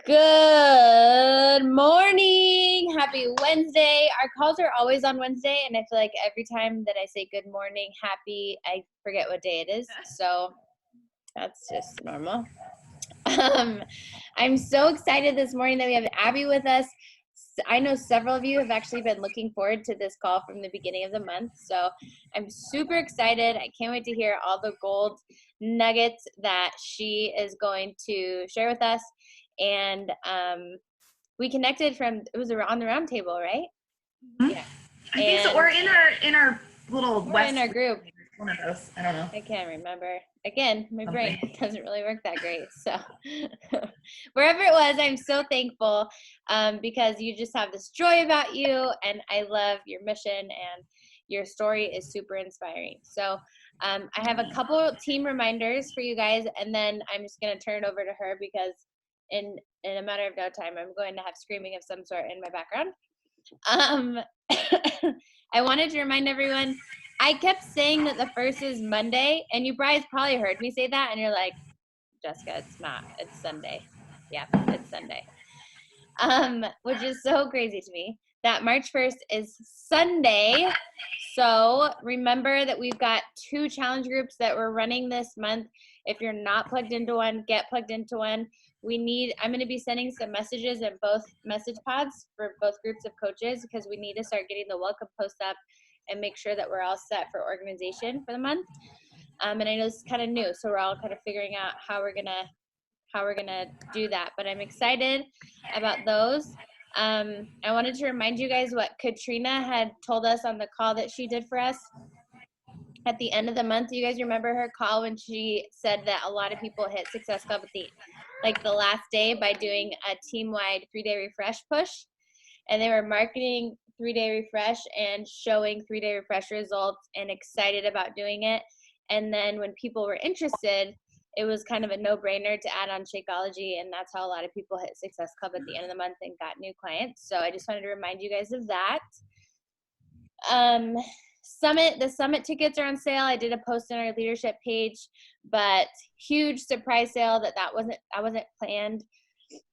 Good morning. Happy Wednesday. Our calls are always on Wednesday, and I feel like every time that I say good morning, happy, I forget what day it is. So that's just normal. I'm so excited this morning that we have Abby with us. I know several of you have actually been looking forward to this call from the beginning of the month. So I'm super excited. I can't wait to hear all the gold nuggets that she is going to share with us. And we connected it was on the round table, right? Mm-hmm. Yeah. I think so. We're in our little West. In our group. One of those. I don't know. I can't remember. Again, my brain doesn't really work that great. So wherever it was, I'm so thankful because you just have this joy about you, and I love your mission, and your story is super inspiring. So I have a couple team reminders for you guys, and then I'm just going to turn it over to her because in a matter of no time, I'm going to have screaming of some sort in my background. I wanted to remind everyone, I kept saying that the first is Monday, and you guys probably heard me say that, and you're like, Jessica, it's not. It's Sunday. Yeah, it's Sunday. Which is so crazy to me that March 1st is Sunday. So remember that we've got 2 challenge groups that we're running this month. If you're not plugged into one, get plugged into one. I'm going to be sending some messages in both message pods for both groups of coaches because we need to start getting the welcome post up and make sure that we're all set for organization for the month. And I know it's kind of new, so we're all kind of figuring out how we're gonna do that. But I'm excited about those. I wanted to remind you guys what Katrina had told us on the call that she did for us at the end of the month. You guys remember her call when she said that a lot of people hit Success Club at the last day by doing a team-wide 3-day refresh push, and they were marketing 3-day refresh and showing 3-day refresh results and excited about doing it. And then when people were interested, it was kind of a no-brainer to add on Shakeology, and that's how a lot of people hit Success Club at the end of the month and got new clients. So I just wanted to remind you guys of that. The summit tickets are on sale. I did a post on our leadership page, but huge surprise sale I wasn't planned.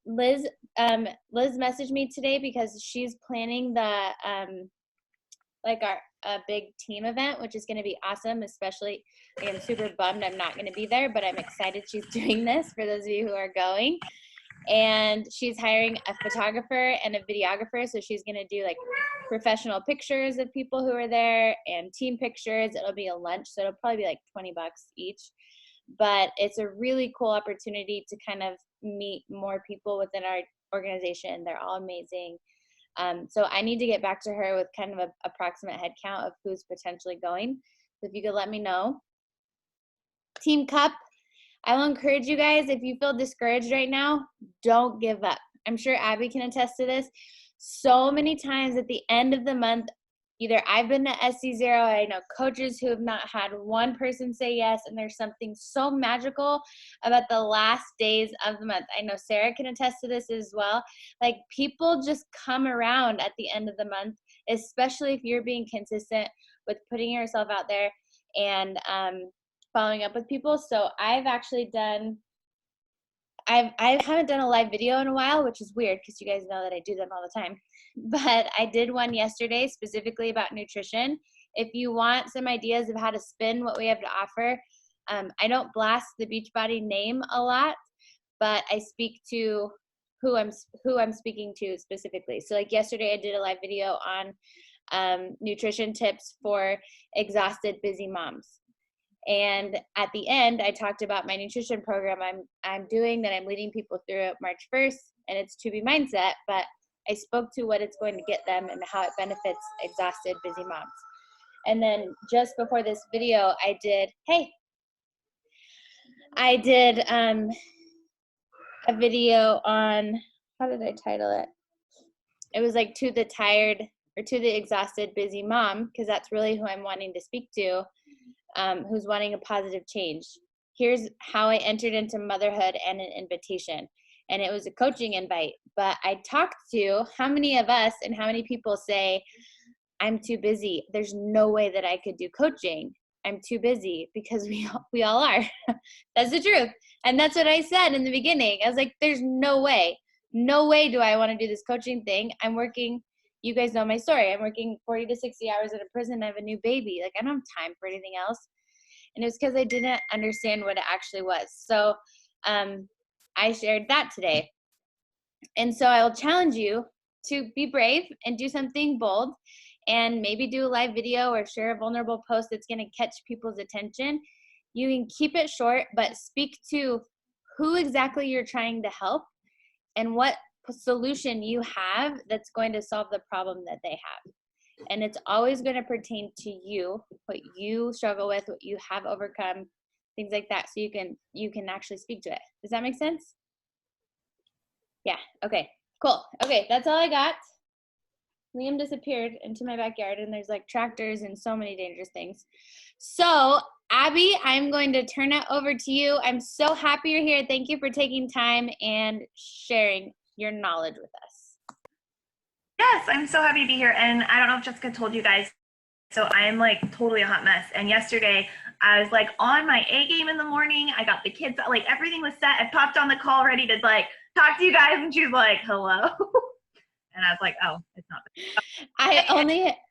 Liz messaged me today because she's planning a big team event, which is going to be awesome. Especially, I'm super bummed I'm not going to be there, but I'm excited she's doing this for those of you who are going. And she's hiring a photographer and a videographer, so she's going to do professional pictures of people who are there and team pictures. It'll be a lunch, so it'll probably be $20 each. But it's a really cool opportunity to kind of meet more people within our organization. They're all amazing. So I need to get back to her with kind of an approximate head count of who's potentially going. So if you could let me know. Team Cup, I will encourage you guys, if you feel discouraged right now, don't give up. I'm sure Abby can attest to this. So many times at the end of the month, either I've been to SC0, I know coaches who have not had one person say yes, and there's something so magical about the last days of the month. I know Sarah can attest to this as well. People just come around at the end of the month, especially if you're being consistent with putting yourself out there and following up with people. So I haven't done a live video in a while, which is weird because you guys know that I do them all the time. But I did one yesterday specifically about nutrition. If you want some ideas of how to spin what we have to offer, I don't blast the Beachbody name a lot, but I speak to who I'm speaking to specifically. So yesterday I did a live video on nutrition tips for exhausted, busy moms. And at the end, I talked about my nutrition program I'm doing that I'm leading people through it March 1st, and it's To Be Mindset, but I spoke to what it's going to get them and how it benefits exhausted, busy moms. And then just before this video, I did a video on, how did I title it? It was To the Tired, or To the Exhausted, Busy Mom, because that's really who I'm wanting to speak to. Who's wanting a positive change. Here's how I entered into motherhood and an invitation. And it was a coaching invite. But I talked to how many of us and how many people say, I'm too busy. There's no way that I could do coaching. I'm too busy, because we all are. That's the truth. And that's what I said in the beginning. I was like, there's no way. no way do I want to do this coaching thing. I'm working, you guys know my story. I'm working 40 to 60 hours at a prison. I have a new baby. Like, I don't have time for anything else. And it's because I didn't understand what it actually was. So I shared that today. And so I will challenge you to be brave and do something bold, and maybe do a live video or share a vulnerable post that's going to catch people's attention. You can keep it short, but speak to who exactly you're trying to help and what solution you have that's going to solve the problem that they have. And it's always going to pertain to you, what you struggle with, what you have overcome, things like that. So you can actually speak to it. Does that make sense? Yeah. Okay, cool. Okay, that's all I got. Liam disappeared into my backyard, and there's like tractors and so many dangerous things. So Abby, I'm going to turn it over to you. I'm so happy you're here. Thank you for taking time and sharing your knowledge with us. Yes, I'm so happy to be here. And I don't know if Jessica told you guys, so I am like totally a hot mess. And yesterday I was like on my A game in the morning. I got the kids, like everything was set. I popped on the call ready to like talk to you guys. And she was like, hello. And I was like, oh, it's not.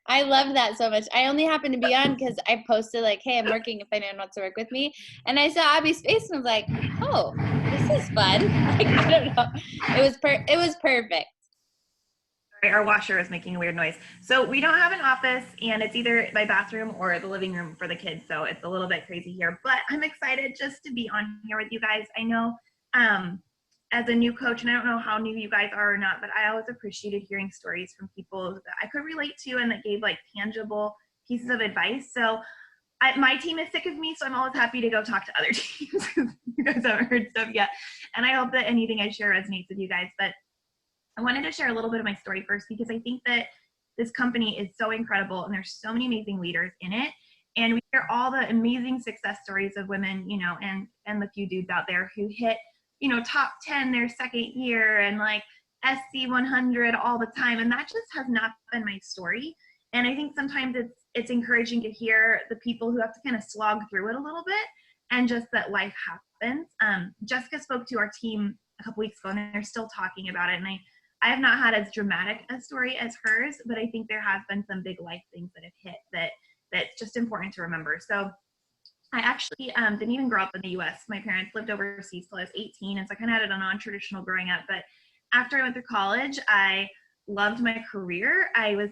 I love that so much. I only happened to be on because I posted like, hey, I'm working if anyone wants to work with me. And I saw Abby's face and was like, oh, this is fun. Like, I don't know. It was perfect. Our washer is making a weird noise. So we don't have an office, and it's either my bathroom or the living room for the kids. So it's a little bit crazy here, but I'm excited just to be on here with you guys. I know as a new coach, and I don't know how new you guys are or not, but I always appreciated hearing stories from people that I could relate to and that gave like tangible pieces of advice. So my team is sick of me, so I'm always happy to go talk to other teams because you guys haven't heard stuff yet. And I hope that anything I share resonates with you guys. But I wanted to share a little bit of my story first because I think that this company is so incredible and there's so many amazing leaders in it. And we hear all the amazing success stories of women, you know, and the few dudes out there who hit, you know, top 10 their second year and like SC 100 all the time. And that just has not been my story. And I think sometimes it's encouraging to hear the people who have to kind of slog through it a little bit and just that life happens. Jessica spoke to our team a couple weeks ago and they're still talking about it. And I have not had as dramatic a story as hers, but I think there have been some big life things that have hit that's just important to remember. So I actually didn't even grow up in the US. My parents lived overseas till I was 18, and so I kind of had a non-traditional growing up. But after I went through college, I loved my career. I live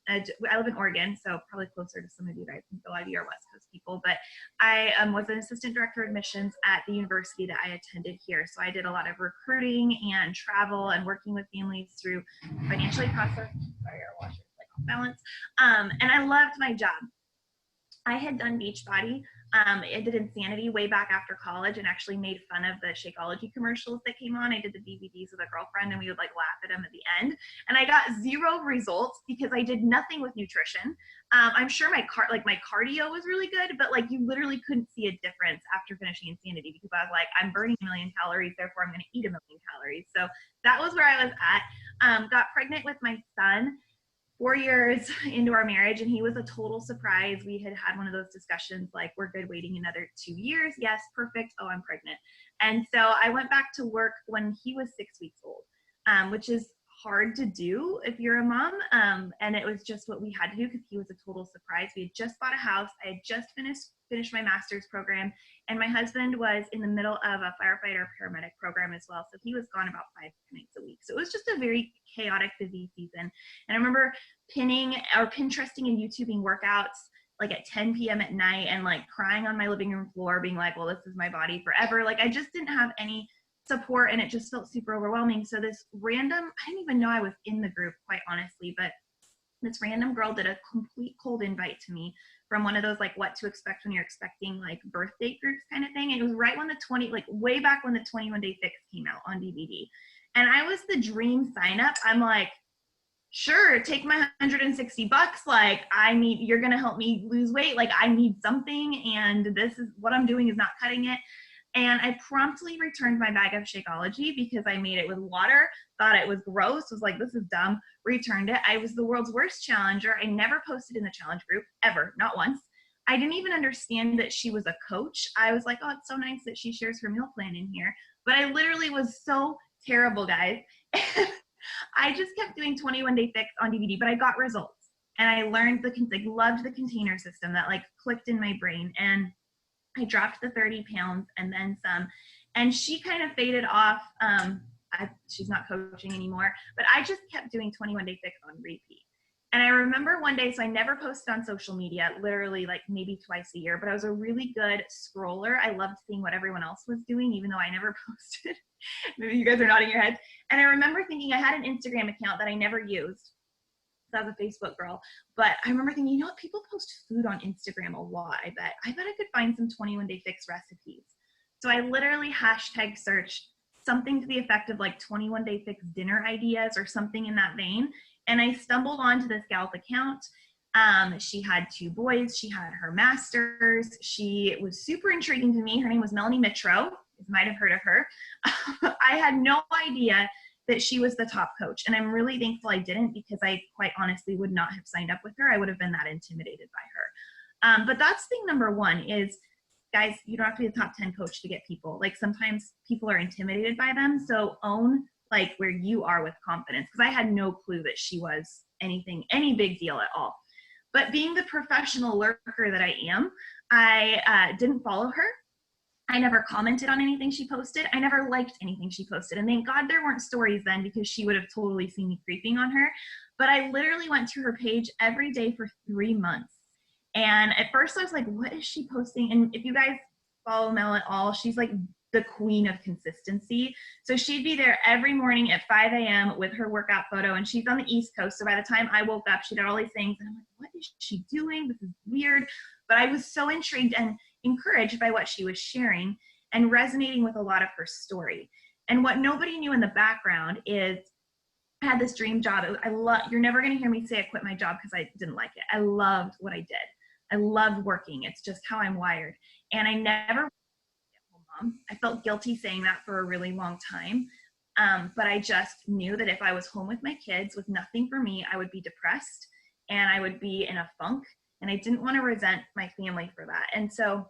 in Oregon, so probably closer to some of you guys. I think a lot of you are West Coast people, but I was an assistant director of admissions at the university that I attended here. So I did a lot of recruiting and travel and working with families through financially processed. Sorry, our washer's like off balance. And I loved my job. I had done Beachbody. I did Insanity way back after college and actually made fun of the Shakeology commercials that came on. I did the DVDs with a girlfriend and we would like laugh at them at the end. And I got 0 results because I did nothing with nutrition. I'm sure my cardio was really good, but like you literally couldn't see a difference after finishing Insanity because I was like, I'm burning 1 million calories, therefore I'm going to eat 1 million calories. So that was where I was at. Got pregnant with my son 4 years into our marriage, and he was a total surprise. We had one of those discussions like, we're good waiting another 2 years. Yes, perfect. Oh, I'm pregnant. And so I went back to work when he was 6 weeks old, which is hard to do if you're a mom. And it was just what we had to do because he was a total surprise. We had just bought a house. I had just finished my master's program, and my husband was in the middle of a firefighter paramedic program as well. So he was gone about 5 nights a week. So it was just a very chaotic, busy season. And I remember Pinteresting and YouTubing workouts like at 10 p.m. at night and like crying on my living room floor being like, well, this is my body forever. Like I just didn't have any support and it just felt super overwhelming. So this random, I didn't even know I was in the group, quite honestly, but this random girl did a complete cold invite to me from one of those like what to expect when you're expecting like birth date groups kind of thing. And it was right when way back when the 21 Day Fix came out on DVD. And I was the dream sign up. I'm like, sure, take my $160. Like you're going to help me lose weight. Like I need something. And this is what I'm doing is not cutting it. And I promptly returned my bag of Shakeology because I made it with water, thought it was gross, was like, this is dumb, returned it. I was the world's worst challenger. I never posted in the challenge group, ever, not once. I didn't even understand that she was a coach. I was like, oh, it's so nice that she shares her meal plan in here. But I literally was so terrible, guys. I just kept doing 21 Day Fix on DVD, but I got results. And I learned I loved the container system that like clicked in my brain. And I dropped the 30 pounds and then some. And she kind of faded off. She's not coaching anymore, but I just kept doing 21 Day Fix on repeat. And I remember one day, so I never posted on social media, literally like maybe twice a year, but I was a really good scroller. I loved seeing what everyone else was doing, even though I never posted. Maybe you guys are nodding your heads. And I remember thinking I had an Instagram account that I never used. So I was a Facebook girl. But I remember thinking, you know what? People post food on Instagram a lot, I bet. I bet I could find some 21 Day Fix recipes. So I literally hashtag searched something to the effect of like 21 Day Fix dinner ideas or something in that vein. And I stumbled onto this gal's account. She had 2 boys. She had her master's. She was super intriguing to me. Her name was Melanie Mitro. You might have heard of her. I had no idea that she was the top coach. And I'm really thankful I didn't, because I quite honestly would not have signed up with her. I would have been that intimidated by her. But that's thing number 1 is, guys, you don't have to be the top 10 coach to get people. Like sometimes people are intimidated by them. So own like where you are with confidence, because I had no clue that she was any big deal at all. But being the professional lurker that I am, I didn't follow her. I never commented on anything she posted. I never liked anything she posted. And thank God there weren't stories then, because she would have totally seen me creeping on her. But I literally went to her page every day for 3 months. And at first I was like, what is she posting? And if you guys follow Mel at all, she's like the queen of consistency. So she'd be there every morning at 5 a.m. with her workout photo, and she's on the East Coast. So by the time I woke up, she did all these things. And I'm like, what is she doing? This is weird. But I was so intrigued and encouraged by what she was sharing and resonating with a lot of her story. And what nobody knew in the background is I had this dream job. You're never going to hear me say I quit my job because I didn't like it. I loved what I did. I loved working. It's just how I'm wired. And I never mom. I felt guilty saying that for a really long time. But I just knew that if I was home with my kids with nothing for me, I would be depressed and I would be in a funk, and I didn't want to resent my family for that. And so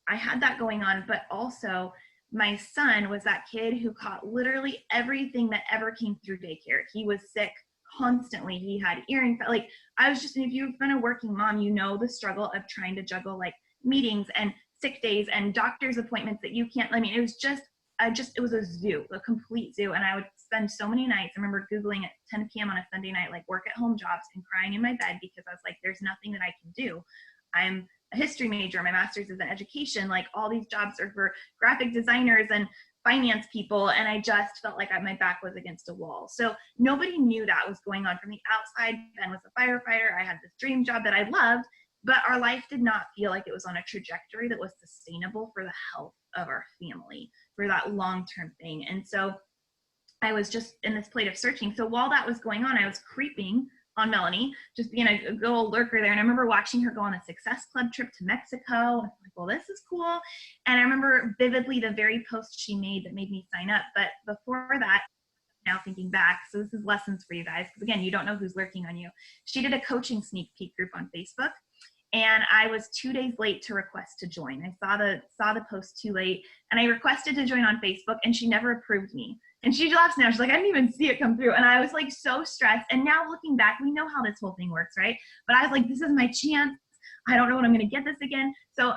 I had that going on, but also my son was that kid who caught literally everything that ever came through daycare. He was sick constantly. He had earring, like I was just, and if you've been a working mom, you know the struggle of trying to juggle like meetings and sick days and doctor's appointments that you can't, I mean, it was just, it was a zoo, a complete zoo. And I would spend so many nights, I remember Googling at 10 p.m. on a Sunday night, like work at home jobs, and crying in my bed because I was like, there's nothing that I can do. I'm a history major, my master's is in education, like all these jobs are for graphic designers and finance people, and I just felt like my back was against a wall. So nobody knew that was going on from the outside. Ben was a firefighter. I had this dream job that I loved, but our life did not feel like it was on a trajectory that was sustainable for the health of our family, for that long-term thing. And so I was just in this plate of searching. So while that was going on, I was creeping on Melanie, just being a good old lurker there. And I remember watching her go on a Success Club trip to Mexico. I was like, well, this is cool. And I remember vividly the very post she made that made me sign up. But before that, now thinking back, so this is lessons for you guys, because again, you don't know who's lurking on you. She did a coaching sneak peek group on Facebook, and I was 2 days late to request to join. I saw the post too late, and I requested to join on Facebook, and she never approved me. And she laughs now. She's like, I didn't even see it come through. And I was like so stressed. And now looking back, we know how this whole thing works, right? But I was like, this is my chance. I don't know when I'm going to get this again. So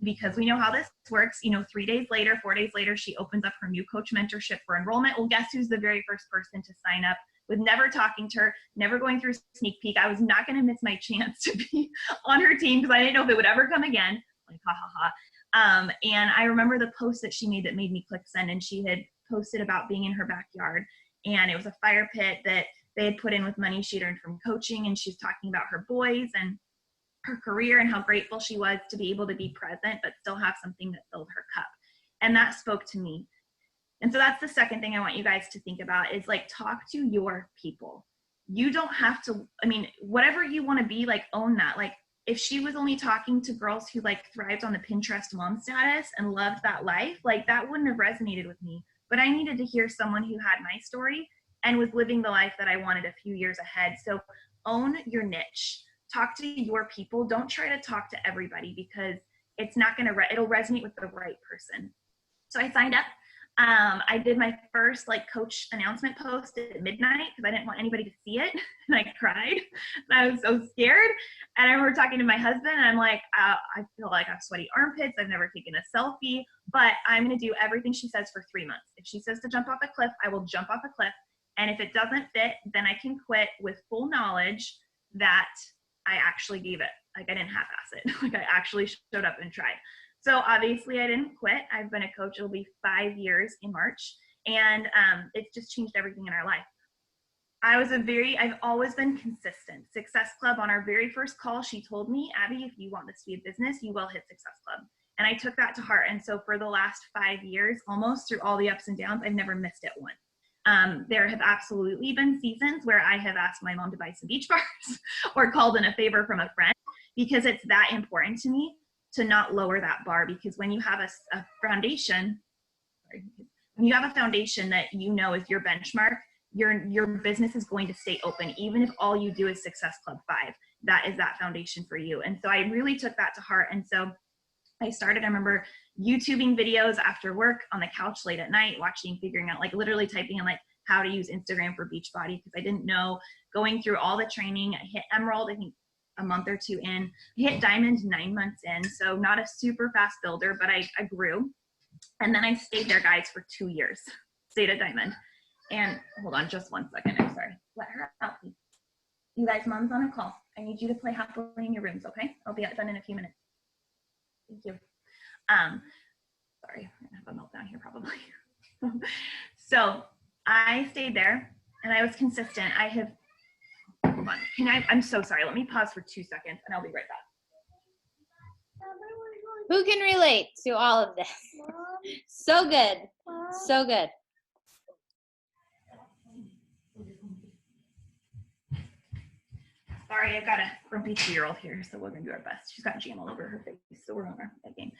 because we know how this works, 3 days later, 4 days later, she opens up her new coach mentorship for enrollment. Well, guess who's the very first person to sign up? With never talking to her, never going through sneak peek. I was not going to miss my chance to be on her team because I didn't know if it would ever come again. Like, ha, ha, ha. And I remember the post that she made that made me click send, and she had posted about being in her backyard, and it was a fire pit that they had put in with money she'd earned from coaching, and she's talking about her boys and her career and how grateful she was to be able to be present but still have something that filled her cup. And that spoke to me. And so that's the second thing I want you guys to think about is like, talk to your people. You don't have to, whatever you want to be, like, own that. Like, if she was only talking to girls who like thrived on the Pinterest mom status and loved that life, like that wouldn't have resonated with me. But I needed to hear someone who had my story and was living the life that I wanted a few years ahead. So own your niche. Talk to your people. Don't try to talk to everybody, because it's not going to, it'll resonate with the right person. So I signed up. I did my first like coach announcement post at midnight because I didn't want anybody to see it. And I cried and I was so scared. And I remember talking to my husband and I'm like, I feel like I have sweaty armpits. I've never taken a selfie, but I'm going to do everything she says for 3 months. If she says to jump off a cliff, I will jump off a cliff. And if it doesn't fit, then I can quit with full knowledge that I actually gave it. Like I didn't half-ass it. Like I actually showed up and tried. So obviously I didn't quit. I've been a coach. It'll be 5 years in March. And it's just changed everything in our life. I've always been consistent. Success Club, on our very first call, she told me, Abby, if you want this to be a business, you will hit Success Club. And I took that to heart. And so for the last 5 years, almost through all the ups and downs, I've never missed it once. There have absolutely been seasons where I have asked my mom to buy some beach bars or called in a favor from a friend because it's that important to me to not lower that bar. Because when you have a foundation, when you have a foundation that you know is your benchmark, your business is going to stay open. Even if all you do is Success Club 5, that is that foundation for you. And so I really took that to heart. And so I remember YouTubing videos after work on the couch late at night, figuring out, like literally typing in like how to use Instagram for Beachbody because I didn't know, going through all the training. I hit Emerald, I think a month or two in. I hit Diamond 9 months in. So not a super fast builder, but I grew. And then I stayed there, guys, for 2 years, stayed at Diamond. And hold on just 1 second. I'm sorry. Let her out, please. You guys, mom's on a call. I need you to play happily in your rooms, okay? I'll be done in a few minutes. Thank you. Sorry, I'm gonna have a meltdown here probably. So I stayed there and I was consistent. Hold on. I'm so sorry. Let me pause for 2 seconds and I'll be right back. Who can relate to all of this? So good. So good. Sorry, I've got a grumpy 2-year-old here, so we're gonna do our best. She's got jam all over her face, so we're on that game.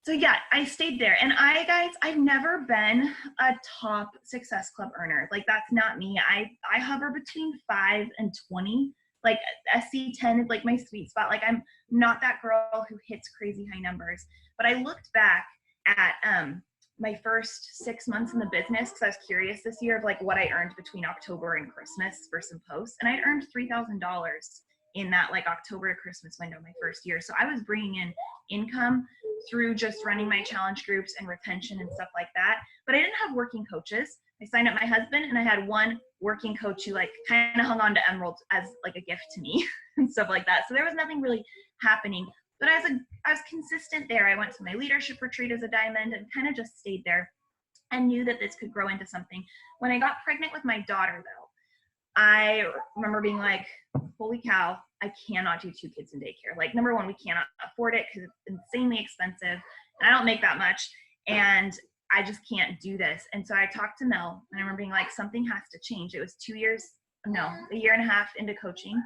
So yeah, I stayed there, and I've never been a top Success Club earner. Like that's not me. I hover between 5 and 20. Like SC10 is like my sweet spot. Like I'm not that girl who hits crazy high numbers. But I looked back at my first 6 months in the business because I was curious this year of like what I earned between October and Christmas for some posts. And I earned $3,000 in that like October to Christmas window my first year. So I was bringing in income through just running my challenge groups and retention and stuff like that. But I didn't have working coaches. I signed up my husband and I had one working coach who like kind of hung on to Emerald as like a gift to me and stuff like that. So there was nothing really happening. But I was consistent there. I went to my leadership retreat as a diamond and kind of just stayed there and knew that this could grow into something. When I got pregnant with my daughter though, I remember being like, holy cow, I cannot do 2 kids in daycare. Like number one, we cannot afford it because it's insanely expensive and I don't make that much. And I just can't do this. And so I talked to Mel and I remember being like, something has to change. It was a year and a half into coaching.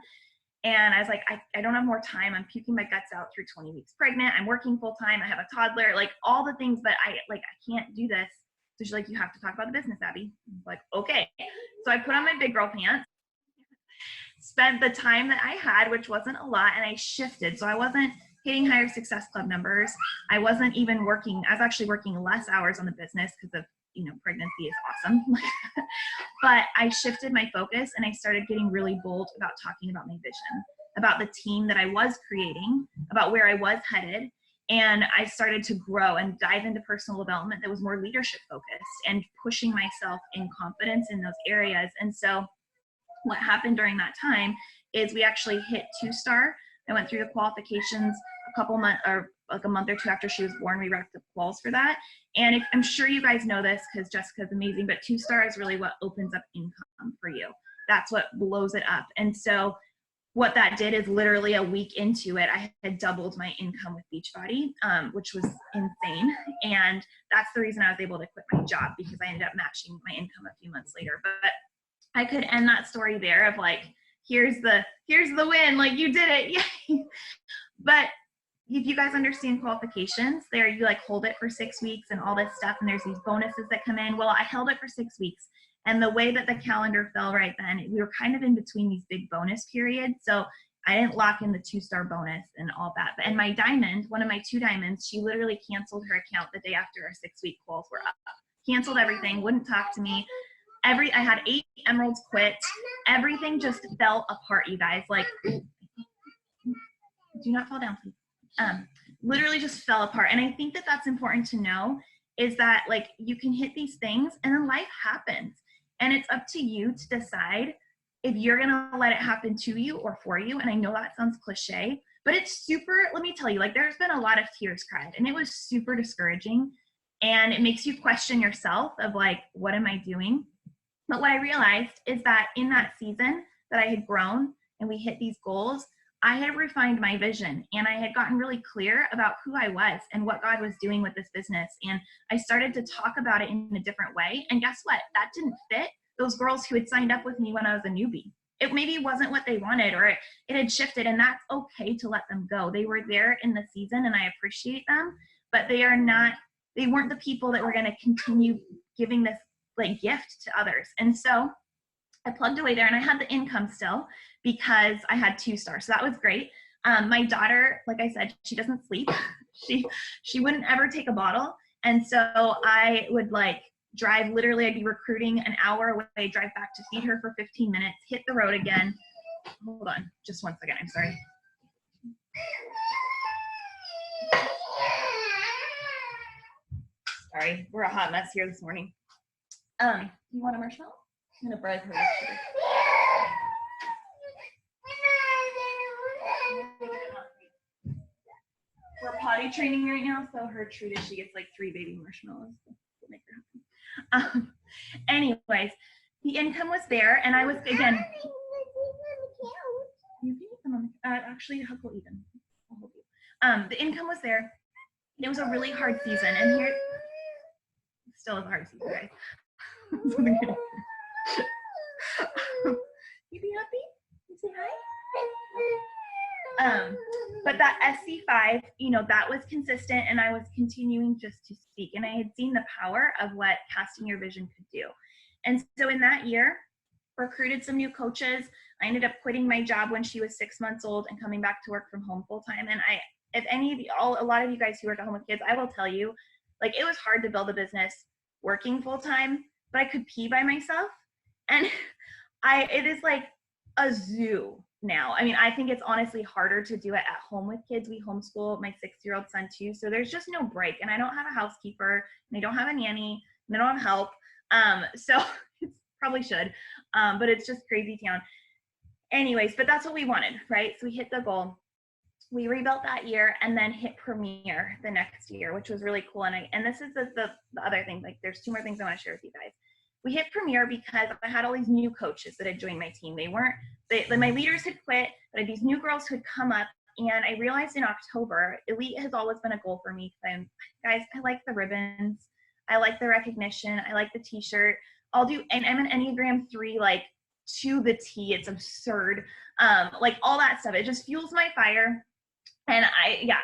And I was like, I don't have more time. I'm puking my guts out through 20 weeks pregnant. I'm working full time. I have a toddler, like all the things, but I can't do this. So she's like, you have to talk about the business, Abby. I'm like, okay. So I put on my big girl pants, spent the time that I had, which wasn't a lot, and I shifted. So I wasn't hitting higher Success Club numbers. I wasn't even working. I was actually working less hours on the business because of, pregnancy is awesome. But I shifted my focus and I started getting really bold about talking about my vision, about the team that I was creating, about where I was headed. And I started to grow and dive into personal development that was more leadership focused and pushing myself in confidence in those areas. And so what happened during that time is we actually hit 2-star. I went through the qualifications a month or two after she was born. We wrapped up quals for that. And I'm sure you guys know this because Jessica's amazing, but 2-star is really what opens up income for you. That's what blows it up. And so what that did is literally a week into it, I had doubled my income with Beachbody, which was insane. And that's the reason I was able to quit my job because I ended up matching my income a few months later. But I could end that story there of like, here's the win, like you did it, yay. But if you guys understand qualifications, there you like hold it for 6 weeks and all this stuff, and there's these bonuses that come in. Well, I held it for 6 weeks, and the way that the calendar fell right then, we were kind of in between these big bonus periods. So I didn't lock in the 2-star bonus and all that. And my diamond, one of my 2 diamonds, she literally canceled her account the day after our 6-week calls were up. Canceled everything, wouldn't talk to me. I had 8 emeralds quit. Everything just fell apart, you guys. Like, do not fall down, please. Literally just fell apart. And I think that that's important to know, is that like you can hit these things and then life happens. And it's up to you to decide if you're gonna let it happen to you or for you. And I know that sounds cliche, but it's super, let me tell you, like there's been a lot of tears cried and it was super discouraging. And it makes you question yourself of like, what am I doing? But what I realized is that in that season that I had grown and we hit these goals, I had refined my vision and I had gotten really clear about who I was and what God was doing with this business. And I started to talk about it in a different way. And guess what? That didn't fit those girls who had signed up with me when I was a newbie. It maybe wasn't what they wanted, or it had shifted, and that's okay to let them go. They were there in the season and I appreciate them, but they weren't the people that were going to continue giving this like gift to others. And so I plugged away there and I had the income still because I had 2 stars. So that was great. My daughter, like I said, she doesn't sleep. She wouldn't ever take a bottle. And so I would like drive, literally I'd be recruiting an hour away, drive back to feed her for 15 minutes, hit the road again. Hold on, just one second, I'm sorry. Sorry, we're a hot mess here this morning. You want a marshmallow? I'm gonna bribe her with sugar. We're potty training right now, so her treat is she gets like 3 baby marshmallows. To make her happy. Anyways, the income was there, and I was again. You can eat them on the, actually, how cool even? I'll hold you. The income was there. It was a really hard season, and here still is a hard season, guys. You be happy? You say hi? But that SC5, you know, that was consistent, and I was continuing just to speak, and I had seen the power of what casting your vision could do. And so in that year, recruited some new coaches. I ended up quitting my job when she was 6 months old and coming back to work from home full time. And if any of you, a lot of you guys who work at home with kids, I will tell you, like, it was hard to build a business working full time, but I could pee by myself. And it is like a zoo now. I mean, I think it's honestly harder to do it at home with kids. We homeschool my 6-year-old son too. So there's just no break. And I don't have a housekeeper, and I don't have a nanny, and I don't have help. So it's probably should, but it's just crazy town. Anyways, but that's what we wanted, right? So we hit the goal. We rebuilt that year and then hit Premier the next year, which was really cool. And this is the other thing, like there's 2 more things I want to share with you guys. We hit Premier because I had all these new coaches that had joined my team. My leaders had quit, but I had these new girls who had come up, and I realized in October, Elite has always been a goal for me. Guys, I like the ribbons. I like the recognition. I like the t-shirt. And I'm an Enneagram 3, like to the T. It's absurd. Like all that stuff. It just fuels my fire. And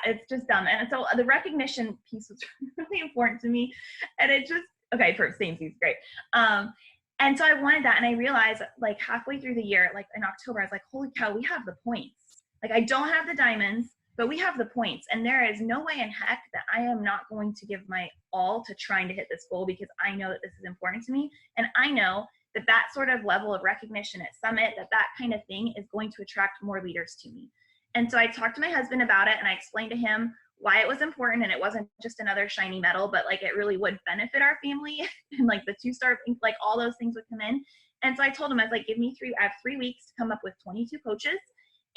it's just dumb. And so the recognition piece was really important to me. And it just, okay, for same seems great. And so I wanted that. And I realized like halfway through the year, like in October, I was like, holy cow, we have the points. Like I don't have the diamonds, but we have the points. And there is no way in heck that I am not going to give my all to trying to hit this goal, because I know that this is important to me. And I know that that sort of level of recognition at Summit, that kind of thing is going to attract more leaders to me. And so I talked to my husband about it, and I explained to him why it was important, and it wasn't just another shiny medal, but like it really would benefit our family, and like the 2-star, like all those things would come in. And so I told him, I was like, I have 3 weeks to come up with 22 coaches.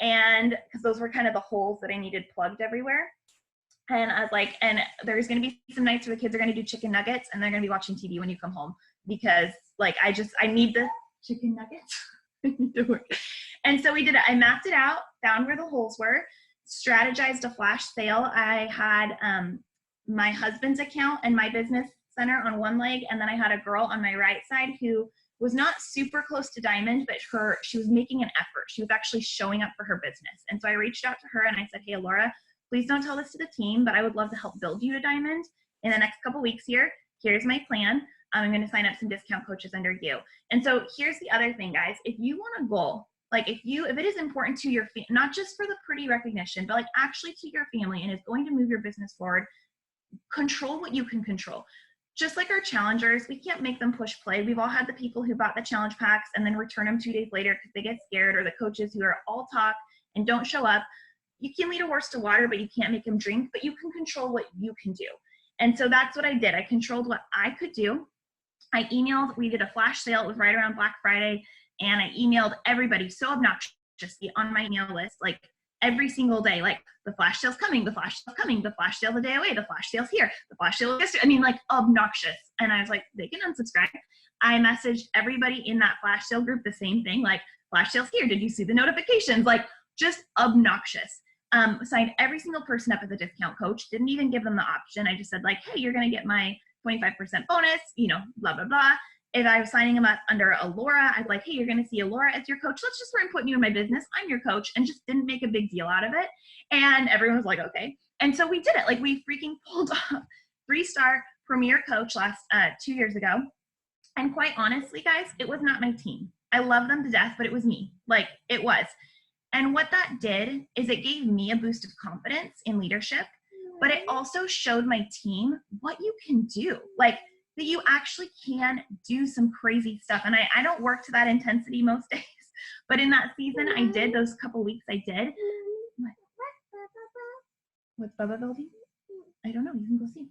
And because those were kind of the holes that I needed plugged everywhere. And I was like, and there's going to be some nights where the kids are going to do chicken nuggets, and they're going to be watching TV when you come home, because like, I need the chicken nuggets. And so we did it. I mapped it out, found where the holes were, strategized a flash sale. I had my husband's account and my business center on one leg, and then I had a girl on my right side who was not super close to diamond, but she was making an effort. She was actually showing up for her business. And so I reached out to her and I said, hey, Laura, please don't tell this to the team, but I would love to help build you to diamond in the next couple weeks here. Here's my plan. I'm going to sign up some discount coaches under you. And so here's the other thing, guys. If you want a goal, Like if it is important to your not just for the pretty recognition, but like actually to your family and is going to move your business forward, control what you can control. Just like our challengers, we can't make them push play. We've all had the people who bought the challenge packs and then return them 2 days later because they get scared, or the coaches who are all talk and don't show up. You can lead a horse to water, but you can't make him drink, but you can control what you can do. And so that's what I did. I controlled what I could do. I emailed, we did a flash sale. It was right around Black Friday. And I emailed everybody so obnoxiously on my email list, like every single day, like the flash sale's coming, the flash sale's coming, the flash sale the day away, the flash sale's here, the flash sale yesterday. I mean, like obnoxious. And I was like, they can unsubscribe. I messaged everybody in that flash sale group the same thing, like flash sale's here. Did you see the notifications? Like just obnoxious. Signed every single person up as a discount coach. Didn't even give them the option. I just said like, hey, you're going to get my 25% bonus, you know, blah, blah, blah. If I was signing them up under Laura, I'd like, hey, you're going to see Laura as your coach. Let's just start putting you in my business. I'm your coach, and just didn't make a big deal out of it. And everyone was like, okay. And so we did it. Like we freaking pulled off 3-star premier coach last 2 years ago. And quite honestly, guys, it was not my team. I love them to death, but it was me. Like it was. And what that did is it gave me a boost of confidence in leadership, but it also showed my team what you can do. Like that you actually can do some crazy stuff. And I don't work to that intensity most days, but in that season I did, those couple weeks I did. What's Bubba building? I don't know, you can go see.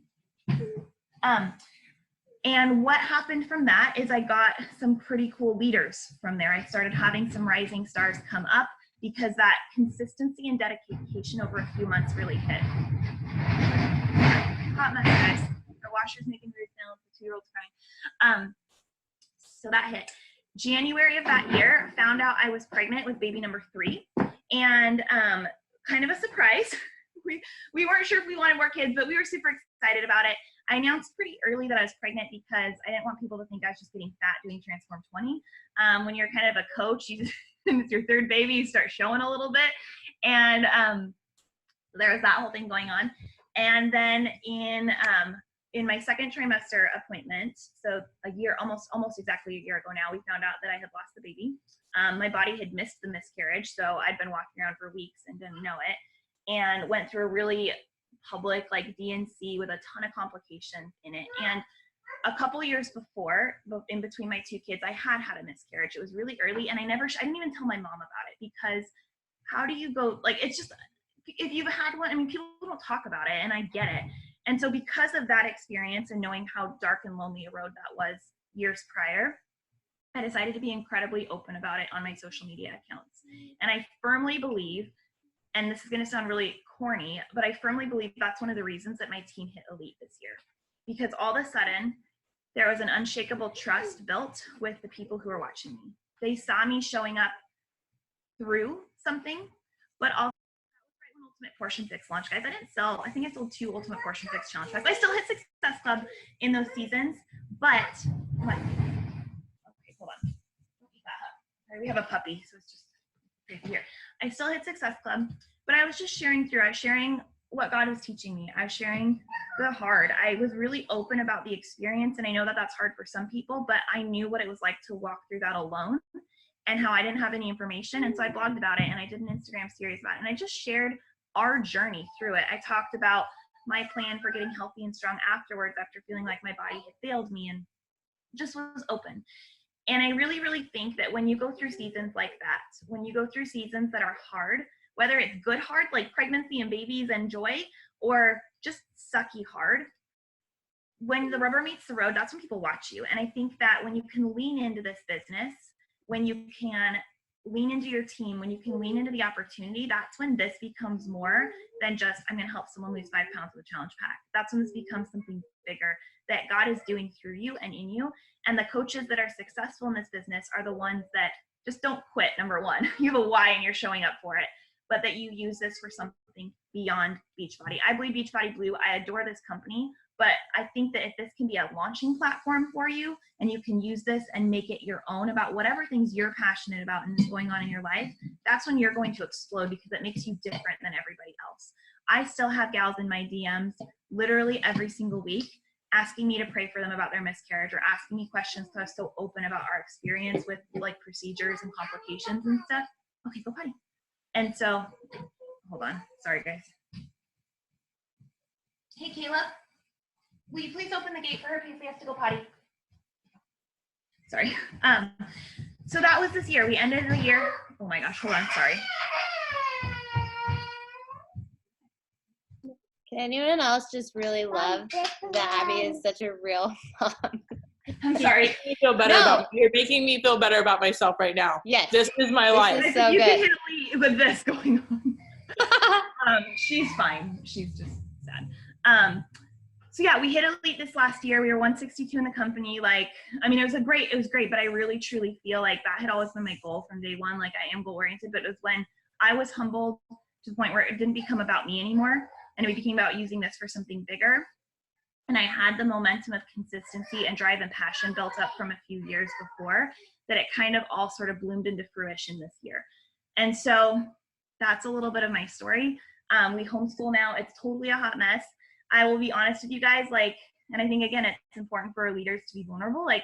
And what happened from that is I got some pretty cool leaders from there. I started having some rising stars come up because that consistency and dedication over a few months really hit. Hot mess, guys. Our washer's making weird sounds. The 2-year-old's crying. So that hit. January of that year, found out I was pregnant with baby number 3. And kind of a surprise. We weren't sure if we wanted more kids, but we were super excited about it. I announced pretty early that I was pregnant because I didn't want people to think I was just getting fat doing Transform 20. When you're kind of a coach, it's your 3rd baby, you start showing a little bit. And there was that whole thing going on. And then in my 2nd trimester appointment, so a year, almost exactly a year ago now, we found out that I had lost the baby. My body had missed the miscarriage, so I'd been walking around for weeks and didn't know it, and went through a really public like D&C with a ton of complications in it. And a couple years before, in between my 2 kids, I had a miscarriage. It was really early, and I didn't even tell my mom about it, because how do you go, like, it's just, if you've had one, I mean, people don't talk about it, and I get it. And so because of that experience and knowing how dark and lonely a road that was years prior, I decided to be incredibly open about it on my social media accounts. And I firmly believe, and this is going to sound really corny, but I firmly believe that's one of the reasons that my team hit elite this year. Because all of a sudden, there was an unshakable trust built with the people who were watching me. They saw me showing up through something, but also that was right when Ultimate Portion Fix launched, guys. I think I sold 2 Ultimate Portion Fix challenge packs. I still hit Success Club in those seasons, but what? Okay, hold on. We have a puppy, so it's just right here. I still hit Success Club, but I was just sharing through. I was sharing what God was teaching me. I was sharing the hard. I was really open about the experience, and I know that that's hard for some people, but I knew what it was like to walk through that alone and how I didn't have any information. And so I blogged about it, and I did an Instagram series about it, and I just shared our journey through it. I talked about my plan for getting healthy and strong afterwards, after feeling like my body had failed me, and just was open. And I really, really think that when you go through seasons like that, when you go through seasons that are hard, whether it's good hard, like pregnancy and babies and joy, or just sucky hard, when the rubber meets the road, that's when people watch you. And I think that when you can lean into this business, when you can lean into your team, when you can lean into the opportunity, that's when this becomes more than just, I'm going to help someone lose 5 pounds with a challenge pack. That's when this becomes something bigger that God is doing through you and in you. And the coaches that are successful in this business are the ones that just don't quit, number one. You have a why and you're showing up for it, but that you use this for something beyond Beachbody. I believe Beachbody Blue. I adore this company, but I think that if this can be a launching platform for you and you can use this and make it your own about whatever things you're passionate about and is going on in your life, that's when you're going to explode, because it makes you different than everybody else. I still have gals in my DMs literally every single week asking me to pray for them about their miscarriage, or asking me questions because I was so open about our experience with like procedures and complications and stuff. Okay, go potty. And so, hold on. Sorry, guys. Hey, Caleb, will you please open the gate for her in case we have to go potty? Sorry. So that was this year. We ended the year. Oh my gosh, hold on. Sorry. Can anyone else just really love that Abby is such a real mom? I'm sorry. You're making me feel better about myself right now. Yes. This is my life. Is so you good. can hit a lead with this going on. She's fine. She's just sad. So yeah, we hit elite this last year. We were 162 in the company. Like, I mean, it was great, but I really truly feel like that had always been my goal from day one. Like, I am goal oriented, but it was when I was humbled to the point where it didn't become about me anymore. And it became about using this for something bigger. And I had the momentum of consistency and drive and passion built up from a few years before, that it kind of all sort of bloomed into fruition this year. And so that's a little bit of my story. We homeschool now. It's totally a hot mess. I will be honest with you guys, like, and I think, again, it's important for our leaders to be vulnerable. Like,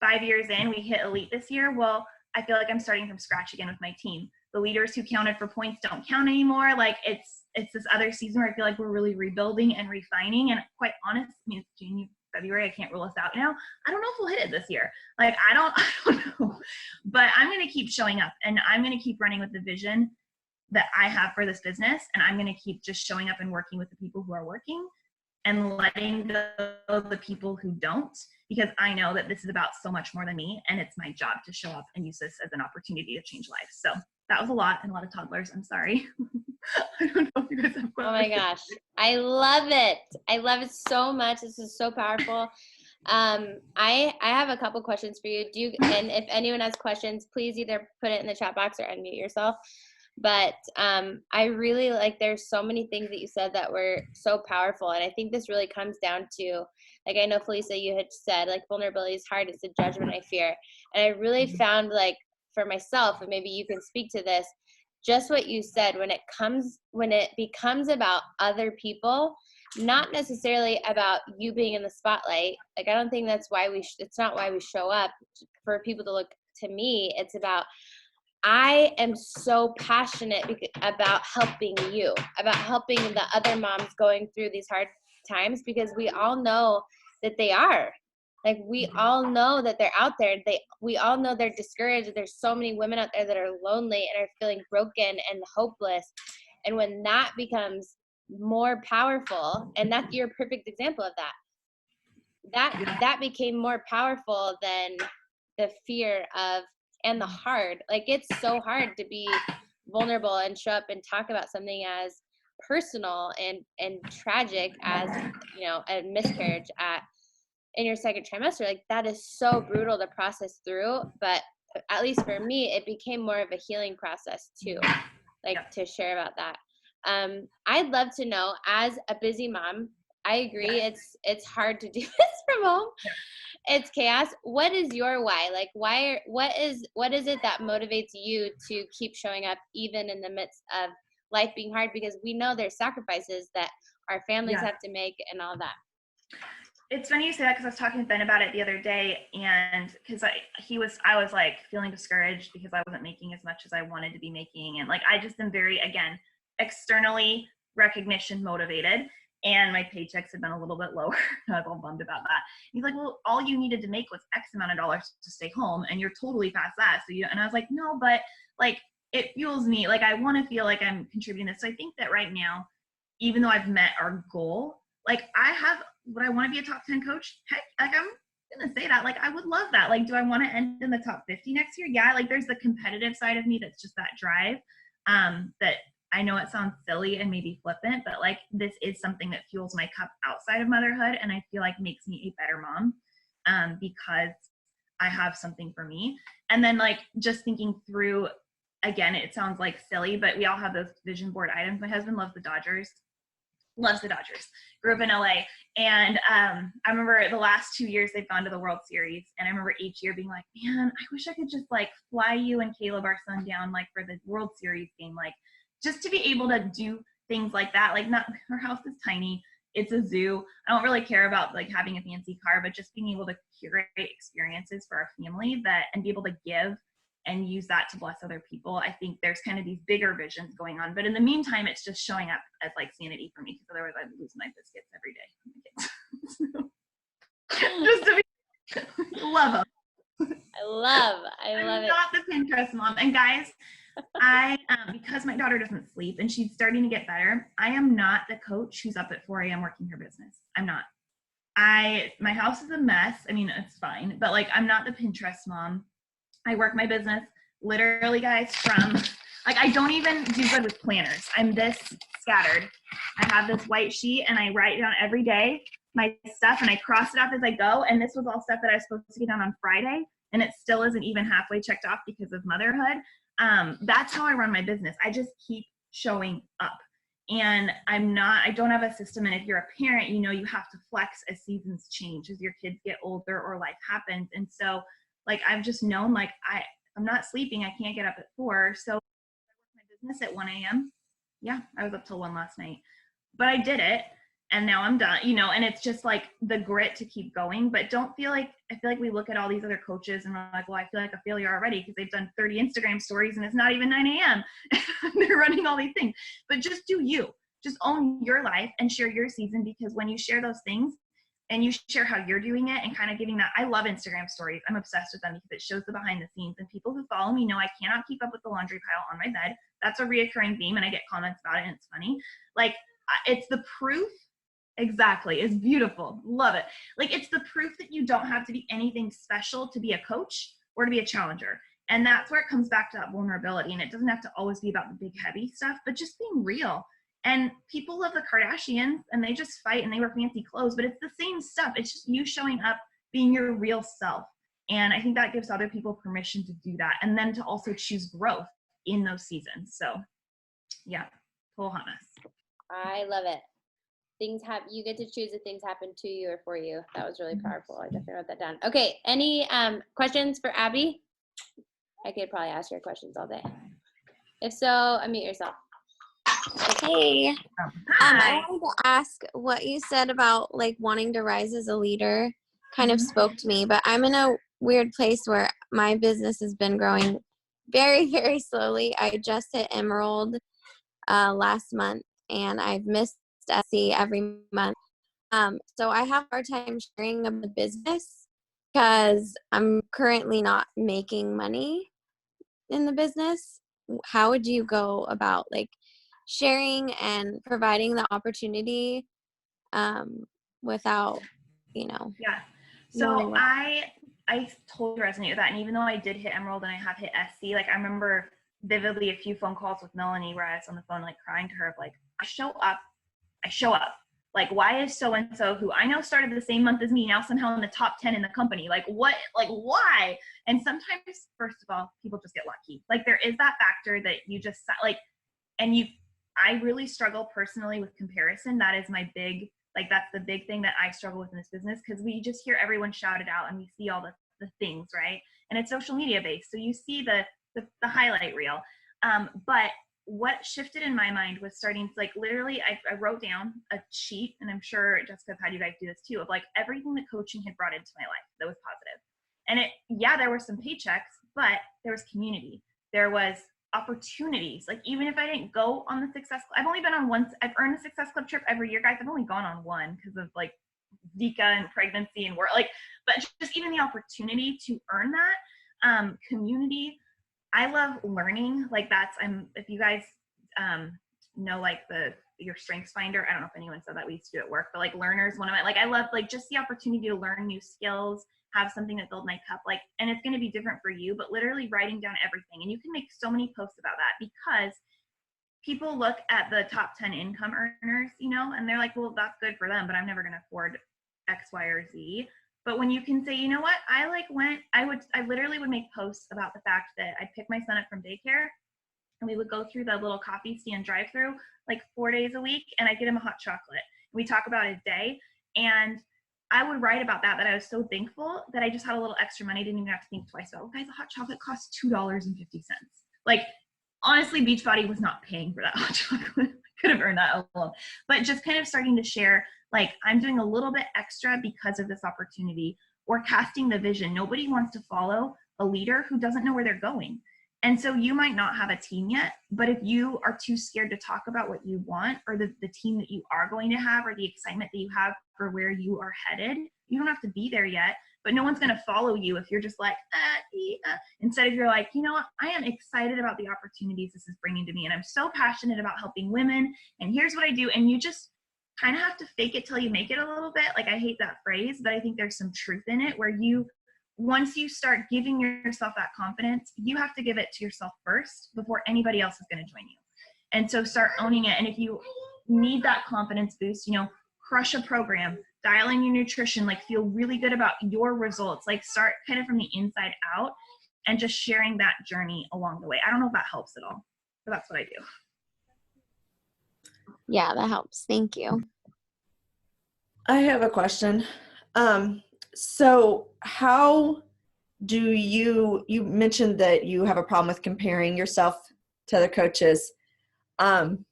5 years in, we hit elite this year. Well, I feel like I'm starting from scratch again with my team. The leaders who counted for points don't count anymore. Like, it's this other season where I feel like we're really rebuilding and refining. And quite honest, I mean, it's January, February, I can't rule us out now. I don't know if we'll hit it this year. Like, I don't know. But I'm going to keep showing up, and I'm going to keep running with the vision that I have for this business. And I'm going to keep just showing up and working with the people who are working, and letting go the people who don't, because I know that this is about so much more than me, and it's my job to show up and use this as an opportunity to change lives. So that was a lot, and a lot of toddlers. I'm sorry. I don't know if you guys have questions. Oh my gosh. I love it. I love it so much. This is so powerful. I have a couple questions for you. And if anyone has questions, please either put it in the chat box or unmute yourself. But I really like, there's so many things that you said that were so powerful. And I think this really comes down to, like, I know Felicia, you had said, like, vulnerability is hard. It's a judgment I fear. And I really found, like, for myself, and maybe you can speak to this, just what you said, when it becomes about other people, not necessarily about you being in the spotlight. Like, I don't think that's why it's not why we show up for people to look to me. It's about, I am so passionate about helping you, about helping the other moms going through these hard times, because we all know that they are. Like, we all know that they're out there. We all know they're discouraged. There's so many women out there that are lonely and are feeling broken and hopeless. And when that becomes more powerful, and that you're a perfect example of that became more powerful than the fear of, and the hard. Like, it's so hard to be vulnerable and show up and talk about something as personal and tragic as, you know, a miscarriage in your second trimester. Like, that is so brutal to process through. But at least for me, it became more of a healing process too, like, to share about that. I'd love to know, as a busy mom, I agree, it's hard to do this from home. It's chaos. What is your why? Like, what is it that motivates you to keep showing up even in the midst of life being hard? Because we know there's sacrifices that our families have to make and all that. It's funny you say that, because I was talking to Ben about it the other day, and because I was like feeling discouraged because I wasn't making as much as I wanted to be making, and like, I just am very, again, externally recognition motivated, and my paychecks had been a little bit lower. I was all bummed about that. He's like, well, all you needed to make was X amount of dollars to stay home, and you're totally past that. So and I was like, no, but like, it fuels me. Like, I want to feel like I'm contributing this. So I think that right now, even though I've met our goal, like, would I want to be a top 10 coach? Heck, like, I'm going to say that. Like, I would love that. Like, do I want to end in the top 50 next year? Yeah. Like, there's the competitive side of me that's just that drive, that I know it sounds silly and maybe flippant, but like, this is something that fuels my cup outside of motherhood. And I feel like makes me a better mom, because I have something for me. And then, like, just thinking through, again, it sounds like silly, but we all have those vision board items. My husband loves the Dodgers. Grew up in LA. And I remember the last 2 years they've gone to the World Series. And I remember each year being like, man, I wish I could just like fly you and Caleb, our son, down like for the World Series game. Like, just to be able to do things like that. Like, not, our house is tiny. it's a zoo. I don't really care about like having a fancy car, but just being able to curate experiences for our family and be able to give and use that to bless other people. I think there's kind of these bigger visions going on, but in the meantime, it's just showing up as like sanity for me, because otherwise I'd lose my biscuits every day. Just to be, love them. I love I'm it. not the Pinterest mom. And guys, because my daughter doesn't sleep and she's starting to get better, I am not the coach who's up at 4 a.m. working her business. I'm not. My house is a mess. I mean, it's fine, but like, I'm not the Pinterest mom. I work my business literally, guys, from like, I don't even do good with planners. I'm this scattered. I have this white sheet and I write down every day my stuff and I cross it off as I go. And this was all stuff that I was supposed to get done on Friday, and it still isn't even halfway checked off because of motherhood. That's how I run my business. I just keep showing up. And I don't have a system. And if you're a parent, you know, you have to flex as seasons change, as your kids get older or life happens. And so like, I've just known, like, I'm not sleeping. I can't get up at 4. So I work my business at 1 a.m. Yeah, I was up till 1 last night, but I did it. And now I'm done, you know, and it's just like the grit to keep going. But I feel like we look at all these other coaches and we're like, well, I feel like a failure already because they've done 30 Instagram stories and it's not even 9 a.m. They're running all these things. But just do you. Just own your life and share your season, because when you share those things and you share how you're doing it and kind of giving that, I love Instagram stories. I'm obsessed with them because it shows the behind the scenes, and people who follow me know I cannot keep up with the laundry pile on my bed. That's a reoccurring theme, and I get comments about it and it's funny. Like, it's the proof. Exactly. It's beautiful. Love it. Like, it's the proof that you don't have to be anything special to be a coach or to be a challenger. And that's where it comes back to that vulnerability. And it doesn't have to always be about the big, heavy stuff, but just being real. And people love the Kardashians and they just fight and they wear fancy clothes, but it's the same stuff. It's just you showing up, being your real self. And I think that gives other people permission to do that. And then to also choose growth in those seasons. So yeah, full honest. I love it. You get to choose if things happen to you or for you. That was really powerful. I definitely wrote that down. Okay, any questions for Abby? I could probably ask her questions all day. If so, unmute yourself. Hey, Hi. I wanted to ask what you said about like wanting to rise as a leader kind of spoke to me, but I'm in a weird place where my business has been growing very, very slowly. I just hit Emerald last month and I've missed SC every month. So I have a hard time sharing about the business because I'm currently not making money in the business. How would you go about like sharing and providing the opportunity without, Yeah. So I totally resonate with that. And even though I did hit Emerald and I have hit SC, like I remember vividly a few phone calls with Melanie where I was on the phone, like crying to her of like, I show up. Like, why is so-and-so who I know started the same month as me now somehow in the top 10 in the company? Like what, like why? And sometimes, first of all, people just get lucky. Like there is that factor that you just like, I really struggle personally with comparison. That is my big, like, that's the big thing that I struggle with in this business, because we just hear everyone shout it out and we see all the things, right? And it's social media based. So you see the highlight reel. But what shifted in my mind was starting to like, literally, I wrote down a sheet, and I'm sure Jessica have had you guys do this too, of like everything that coaching had brought into my life that was positive. And there were some paychecks, but there was community. There was opportunities. Like even if I didn't go on the Success Club, I've only been on one. I've earned a Success Club trip every year, guys. I've only gone on one because of like Zika and pregnancy and work. Like, but just even the opportunity to earn that community. I love learning. Like if you guys know like your strengths finder, I don't know if anyone said that we used to do at work, but like learners, one of my, like I love like just the opportunity to learn new skills, have something that build my cup, like, and it's going to be different for you, but literally writing down everything. And you can make so many posts about that because people look at the top 10 income earners, you know, and they're like, well, that's good for them, but I'm never going to afford X, Y, or Z. But when you can say, you know what, I literally would make posts about the fact that I'd pick my son up from daycare and we would go through the little coffee stand drive-through like 4 days a week, and I'd get him a hot chocolate. We talk about his day, and I would write about that I was so thankful that I just had a little extra money. I didn't even have to think twice about, guys, a hot chocolate costs $2.50. Like, honestly, Beachbody was not paying for that hot chocolate. I could have earned that alone. But just kind of starting to share, like, I'm doing a little bit extra because of this opportunity, or casting the vision. Nobody wants to follow a leader who doesn't know where they're going. And so you might not have a team yet, but if you are too scared to talk about what you want, or the team that you are going to have, or the excitement that you have for where you are headed, you don't have to be there yet, but no one's going to follow you if you're just like, instead of you're like, you know what, I am excited about the opportunities this is bringing to me, and I'm so passionate about helping women, and here's what I do. And you just kind of have to fake it till you make it a little bit. Like, I hate that phrase, but I think there's some truth in it, where once you start giving yourself that confidence, you have to give it to yourself first before anybody else is going to join you. And so start owning it. And if you need that confidence boost, crush a program, dial in your nutrition, like, feel really good about your results, like, start kind of from the inside out, and just sharing that journey along the way. I don't know if that helps at all, but that's what I do. Yeah, that helps. Thank you. I have a question. So how do you mentioned that you have a problem with comparing yourself to other coaches. And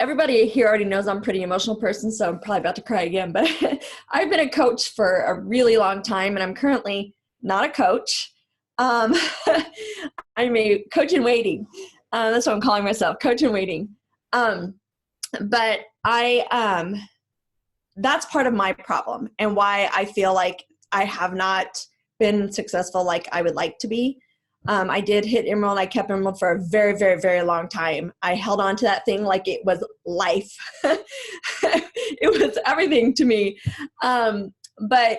everybody here already knows I'm a pretty emotional person, so I'm probably about to cry again, but I've been a coach for a really long time, and I'm currently not a coach. I'm a coach in waiting. That's what I'm calling myself, coach in waiting. But that's part of my problem, and why I feel like I have not been successful like I would like to be. I did hit Emerald. I kept Emerald for a very, very, very long time. I held on to that thing like it was life. It was everything to me. But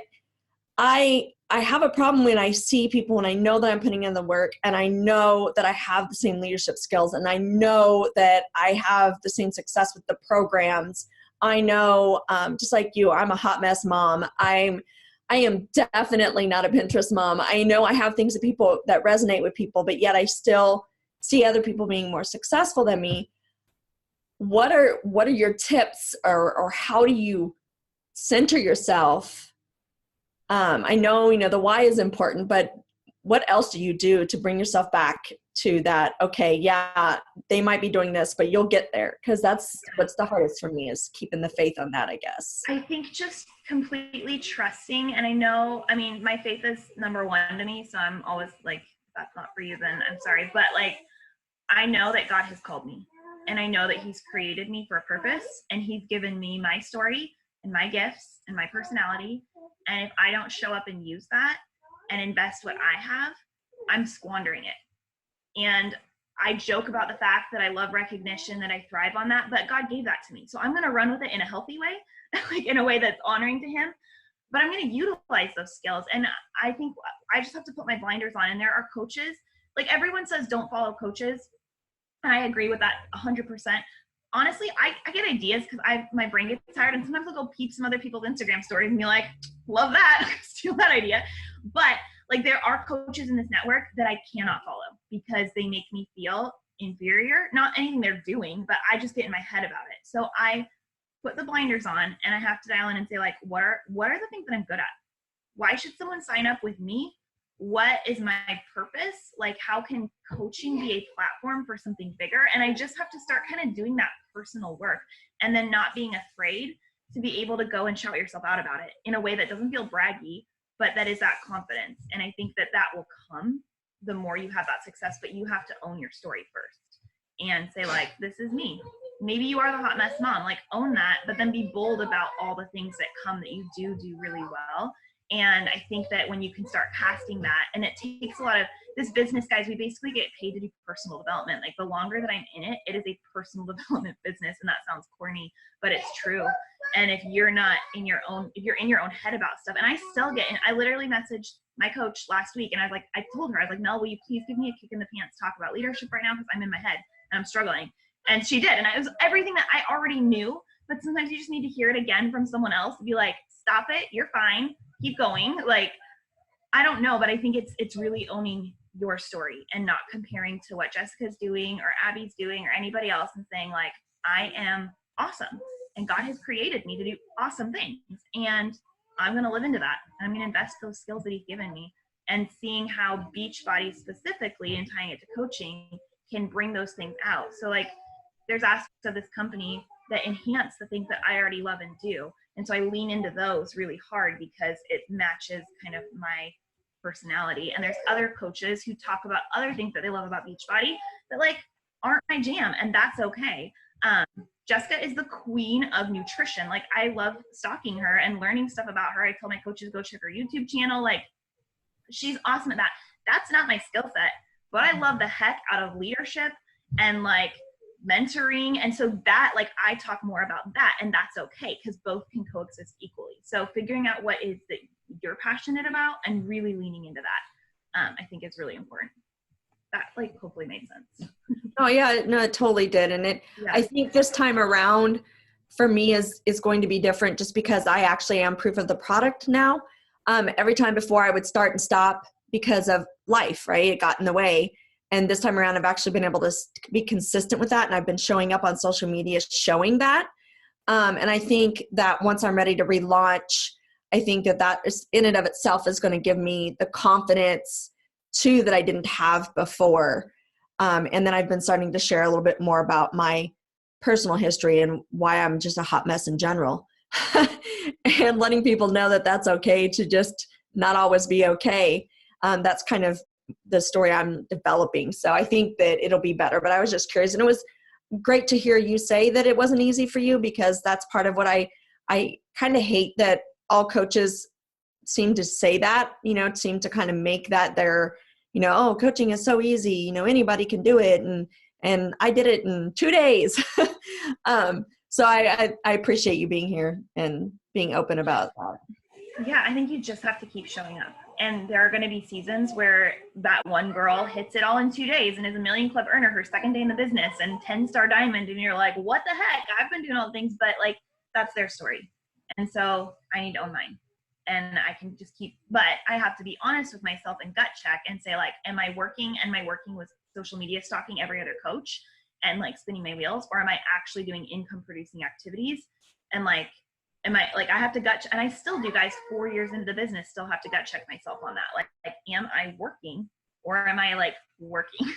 I have a problem when I see people, and I know that I'm putting in the work, and I know that I have the same leadership skills, and I know that I have the same success with the programs. I know, just like you, I'm a hot mess mom. I am definitely not a Pinterest mom. I know I have things that resonate with people, but yet I still see other people being more successful than me. What are your tips, or how do you center yourself? I know, the why is important, but what else do you do to bring yourself back to that? Okay, yeah, they might be doing this, but you'll get there. Because that's what's the hardest for me, is keeping the faith on that, I guess. I think just completely trusting. And I know, my faith is number one to me. So I'm always like, if that's not for you, then I'm sorry. But I know that God has called me, and I know that he's created me for a purpose, and he's given me my story and my gifts and my personality. And if I don't show up and use that and invest what I have, I'm squandering it. And I joke about the fact that I love recognition, that I thrive on that, but God gave that to me. So I'm going to run with it in a healthy way, in a way that's honoring to him, but I'm going to utilize those skills. And I think I just have to put my blinders on. And there are coaches, everyone says, don't follow coaches. And I agree with that 100%. Honestly, I get ideas because my brain gets tired, and sometimes I'll go peep some other people's Instagram stories and be like, love that, steal that idea. But there are coaches in this network that I cannot follow because they make me feel inferior. Not anything they're doing, but I just get in my head about it. So I put the blinders on, and I have to dial in and say, what are the things that I'm good at? Why should someone sign up with me? What is my purpose? How can coaching be a platform for something bigger? And I just have to start kind of doing that personal work, and then not being afraid to be able to go and shout yourself out about it in a way that doesn't feel braggy, but that is that confidence. And I think that will come the more you have that success, but you have to own your story first and say, this is me. Maybe you are the hot mess mom, own that, but then be bold about all the things that come that you do really well. And I think that when you can start casting that, and it takes a lot of this business, guys, we basically get paid to do personal development. The longer that I'm in it, it is a personal development business. And that sounds corny, but it's true. And if you're not in your own, if you're in your own head about stuff, and I still get, and I literally messaged my coach last week, and I told her, Mel, will you please give me a kick in the pants, talk about leadership right now? Because I'm in my head and I'm struggling. And she did. And it was everything that I already knew, but sometimes you just need to hear it again from someone else to be like, stop it. You're fine. Keep going. I don't know, but I think it's really owning your story and not comparing to what Jessica's doing or Abby's doing or anybody else, and saying I am awesome, and God has created me to do awesome things, and I'm going to live into that, and I'm going to invest those skills that he's given me. And seeing how Beachbody specifically, and tying it to coaching, can bring those things out. So like there's aspects of this company that enhance the things that I already love and do. And so I lean into those really hard because it matches kind of my personality. And there's other coaches who talk about other things that they love about Beachbody that like aren't my jam, and that's okay. Jessica is the queen of nutrition. Like I love stalking her and learning stuff about her. I tell my coaches, go check her YouTube channel. Like she's awesome at that. That's not my skill set, but I love the heck out of leadership and like mentoring. And so that like I talk more about that, and that's okay because both can coexist equally. So figuring out what is that you're passionate about and really leaning into that, I think is really important. That like hopefully made sense. Oh yeah, no, it totally did. And I think this time around for me is going to be different just because I actually am proof of the product now. Every time before I would start and stop because of life, right? It got in the way. And this time around, I've actually been able to be consistent with that. And I've been showing up on social media, showing that. And I think that once I'm ready to relaunch, I think that is in and of itself is going to give me the confidence too that I didn't have before. And then I've been starting to share a little bit more about my personal history and why I'm just a hot mess in general. And letting people know that that's okay to just not always be okay. That's kind of the story I'm developing. So I think that it'll be better, but I was just curious. And it was great to hear you say that it wasn't easy for you, because that's part of what I kind of hate that all coaches seem to say that, seem to kind of make that their, oh, coaching is so easy, anybody can do it. And I did it in 2 days. So I appreciate you being here and being open about that. Yeah, I think you just have to keep showing up. And there are going to be seasons where that one girl hits it all in 2 days and is a million club earner her second day in the business and 10-star diamond. And you're like, what the heck? I've been doing all the things, but like, that's their story. And so I need to own mine. And I can just but I have to be honest with myself and gut check and say like, am I working? And my working was social media stalking every other coach and like spinning my wheels, or am I actually doing income producing activities? And like, am I like, I have to and I still do, guys, 4 years into the business, still have to gut check myself on that. Like am I working, or am I like working?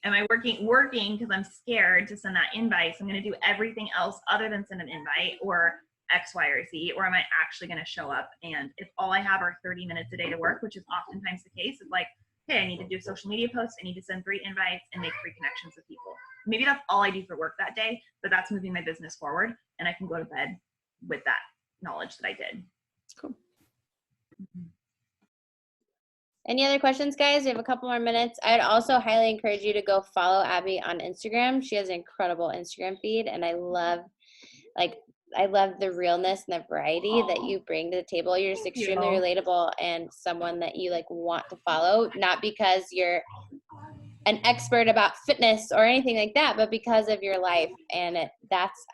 Am I working because I'm scared to send that invite, so I'm going to do everything else other than send an invite or X, Y, or Z? Or am I actually going to show up? And if all I have are 30 minutes a day to work, which is oftentimes the case, it's like, hey, I need to do social media posts, I need to send 3 invites and make 3 connections with people. Maybe that's all I do for work that day, but that's moving my business forward, and I can go to bed with that knowledge that I did. Cool. Any other questions, guys? We have a couple more minutes. I'd also highly encourage you to go follow Abby on Instagram. She has an incredible Instagram feed, and I love the realness and the variety that you bring to the table. You're just extremely relatable and someone that you like want to follow, not because you're an expert about fitness or anything like that, but because of your life. And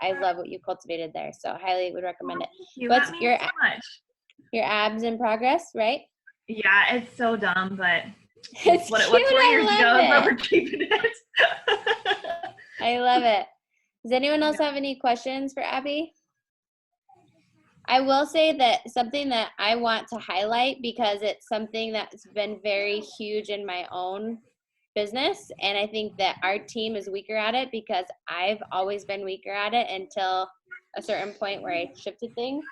I love what you cultivated there. So I highly would recommend it. What's your so much. Your abs in progress, right? Yeah, it's so dumb, but it's what 4 years ago, but we're keeping it. I love it. Does anyone else have any questions for Abby? I will say that something that I want to highlight, because it's something that's been very huge in my own business, and I think that our team is weaker at it because I've always been weaker at it until a certain point where I shifted things.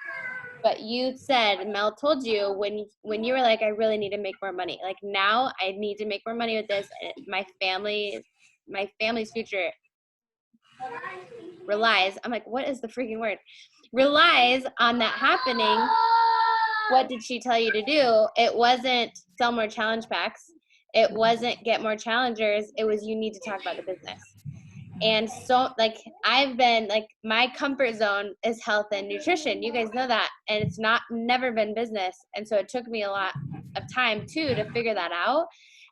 But you said, Mel told you when you were like, I really need to make more money. Like now I need to make more money with this. My family's future relies, I'm like, what is the freaking word? Relies on that happening. What did she tell you to do? It wasn't sell more challenge packs. It wasn't get more challengers. It was, you need to talk about the business. And so like, I've been like, my comfort zone is health and nutrition. You guys know that. And it's never been business. And so it took me a lot of time too, to figure that out.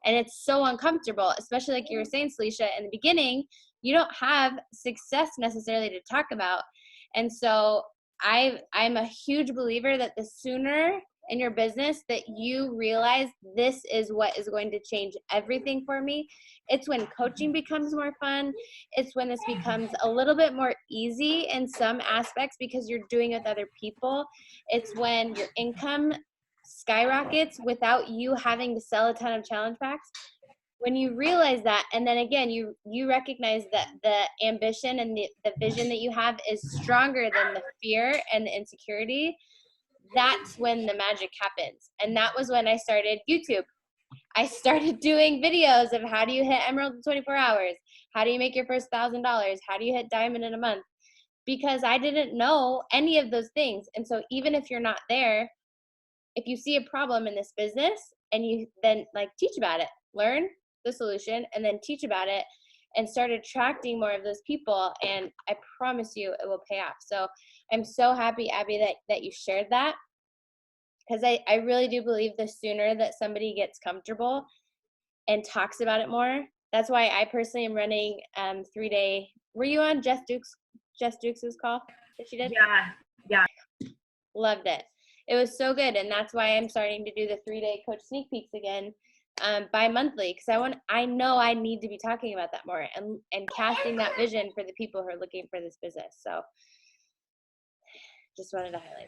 And it's so uncomfortable, especially like you were saying, Celicia, in the beginning, you don't have success necessarily to talk about. And so I'm a huge believer that the sooner in your business that you realize this is what is going to change everything for me, it's when coaching becomes more fun. It's when this becomes a little bit more easy in some aspects because you're doing it with other people. It's when your income skyrockets without you having to sell a ton of challenge packs. when you realize that, and then again, you recognize that the ambition and the vision that you have is stronger than the fear and the insecurity, that's when the magic happens. And that was when I started YouTube. I started doing videos of how do you hit Emerald in 24 hours? How do you make your first $1,000? How do you hit Diamond in a month? Because I didn't know any of those things. And so even if you're not there, if you see a problem in this business and you then like teach about it, learn the solution and then teach about it and start attracting more of those people, and I promise you it will pay off. So I'm so happy, Abby, that you shared that, because I really do believe the sooner that somebody gets comfortable and talks about it more. That's why I personally am running 3-day. Were you on Jess Dukes' call that she did? Yeah. Loved it. It was so good, and that's why I'm starting to do the 3-day coach sneak peeks again, bi-monthly, because I know I need to be talking about that more and casting that vision for the people who are looking for this business. So just wanted to highlight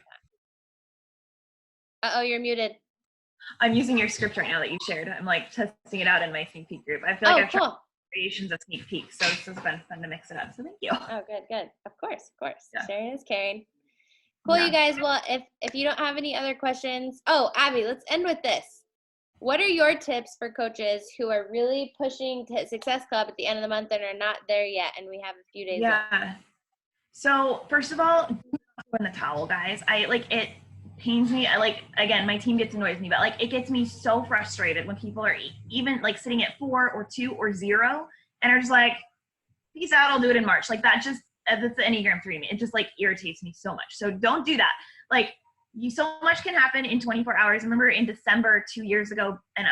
that. Uh-oh, you're muted. I'm using your script right now that you shared. I'm like testing it out in my sneak peek group. I feel like I've tried variations of sneak peeks, so it's just been fun to mix it up. So thank you. Oh, good. Of course. Yeah. Sharing is caring. Cool, Yeah. you guys. Well, if you don't have any other questions, Abby, let's end with this. What are your tips for coaches who are really pushing to hit Success Club at the end of the month and are not there yet, and we have a few days left? Yeah. So first of all, do not throw in the towel, guys. It pains me. Again, my team gets annoys me, but it gets me so frustrated when people are even sitting at 4 or 2 or 0 and are just like, peace out, I'll do it in March. That's the Enneagram 3 me. It just irritates me so much. So don't do that. So much can happen in 24 hours. I remember in December 2 years ago, and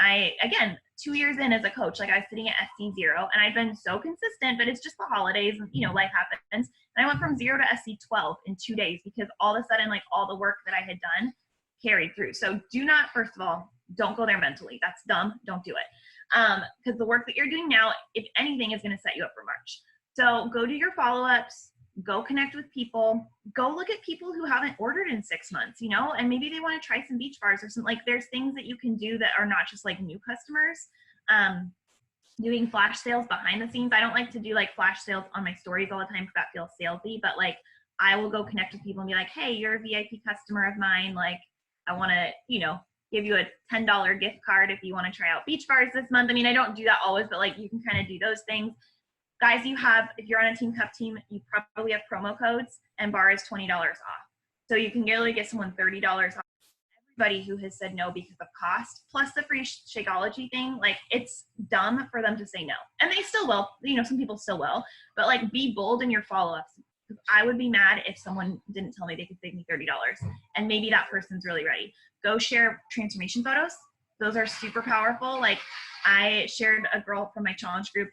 2 years in as a coach, I was sitting at SC0, and I've been so consistent, but it's just the holidays and, life happens. And I went from 0 to SC12 in 2 days because all of a sudden, all the work that I had done carried through. So do not, first of all, don't go there mentally. That's dumb. Don't do it. Because the work that you're doing now, if anything, is going to set you up for March. So go do your follow-ups. Go connect with people, go look at people who haven't ordered in 6 months, and maybe they want to try some beach bars or something. There's things that you can do that are not just new customers. Doing flash sales behind the scenes. I don't like to do flash sales on my stories all the time because that feels salesy, but I will go connect with people and be like, hey, you're a VIP customer of mine. I want to, give you a $10 gift card if you want to try out beach bars this month. I don't do that always, but you can kind of do those things. Guys, if you're on a Team Cup team, you probably have promo codes, and bar is $20 off. So you can literally get someone $30 off. Everybody who has said no because of cost, plus the free Shakeology thing, it's dumb for them to say no. And they still will, some people still will, but be bold in your follow-ups. I would be mad if someone didn't tell me they could save me $30, and maybe that person's really ready. Go share transformation photos. Those are super powerful. I shared a girl from my challenge group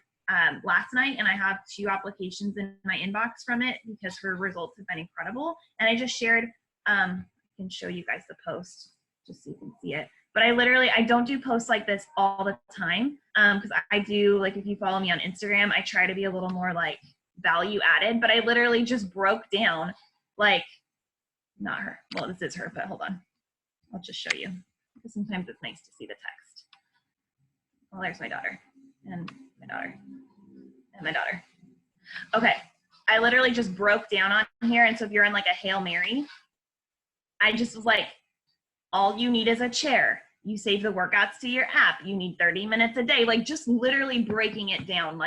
last night, and I have 2 applications in my inbox from it because her results have been incredible. And I just shared, I can show you guys the post just so you can see it. But I don't do posts like this all the time because I do, if you follow me on Instagram, I try to be a little more value added. But I literally just broke down, not her. Well, this is her, but hold on. I'll just show you because sometimes it's nice to see the text. Well, there's my daughter and my daughter and my daughter. Okay. I literally just broke down on here. And so if you're in a Hail Mary, I just was all you need is a chair. You save the workouts to your app. You need 30 minutes a day. Just literally breaking it down.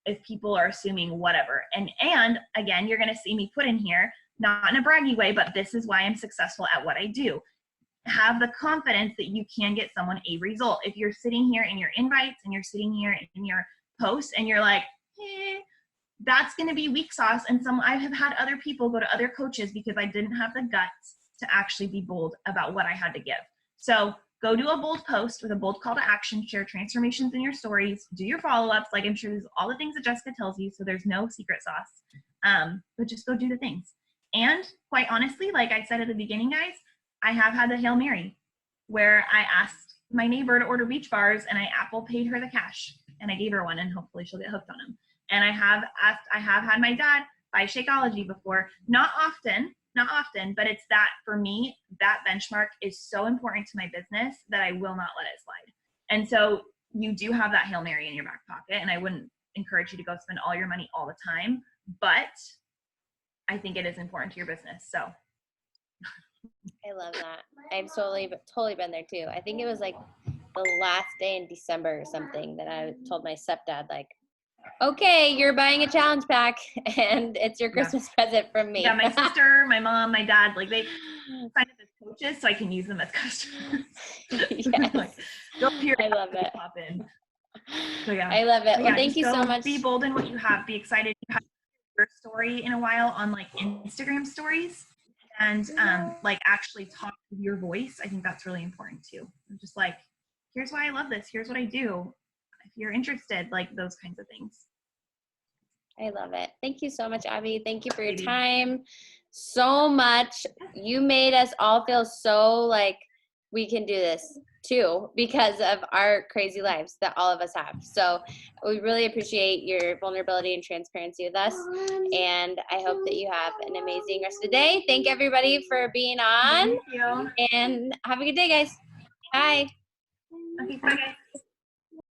If people are assuming whatever. And again, you're going to see me put in here, not in a braggy way, but this is why I'm successful at what I do. Have the confidence that you can get someone a result. If you're sitting here in your invites and you're sitting here in your posts and you're that's going to be weak sauce. And I have had other people go to other coaches because I didn't have the guts to actually be bold about what I had to give. So go do a bold post with a bold call to action, share transformations in your stories, do your follow-ups. I'm sure there's all the things that Jessica tells you. So there's no secret sauce, but just go do the things. And quite honestly, like I said at the beginning, guys, I have had the Hail Mary where I asked my neighbor to order beach bars and I Apple paid her the cash and I gave her one and hopefully she'll get hooked on them. And I have had my dad buy Shakeology before, not often, but it's that for me, that benchmark is so important to my business that I will not let it slide. And so you do have that Hail Mary in your back pocket, and I wouldn't encourage you to go spend all your money all the time, but I think it is important to your business. So I love that. I've totally been there too. I think it was like the last day in December or something that I told my stepdad, like, okay, you're buying a challenge pack and it's your Christmas present from me. Yeah, my sister, my mom, my dad, like they sign up as coaches so I can use them as customers. Yes. Like, go here, I love it. pop in. So yeah. I love it. But Well, yeah, thank you so much. Be bold in what you have. Be excited. You have your story in a while on like Instagram stories, and like actually talk with your voice. I think that's really important too. Just like, here's why I love this. Here's what I do. If you're interested, like those kinds of things. I love it. Thank you so much, Abby. Thank you for your time so much. You made us all feel so like we can do this too because of our crazy lives that all of us have. So we really appreciate your vulnerability and transparency with us. And I hope that you have an amazing rest of the day. Thank everybody for being on. Thank you. And have a good day, guys. Bye. Okay, bye guys.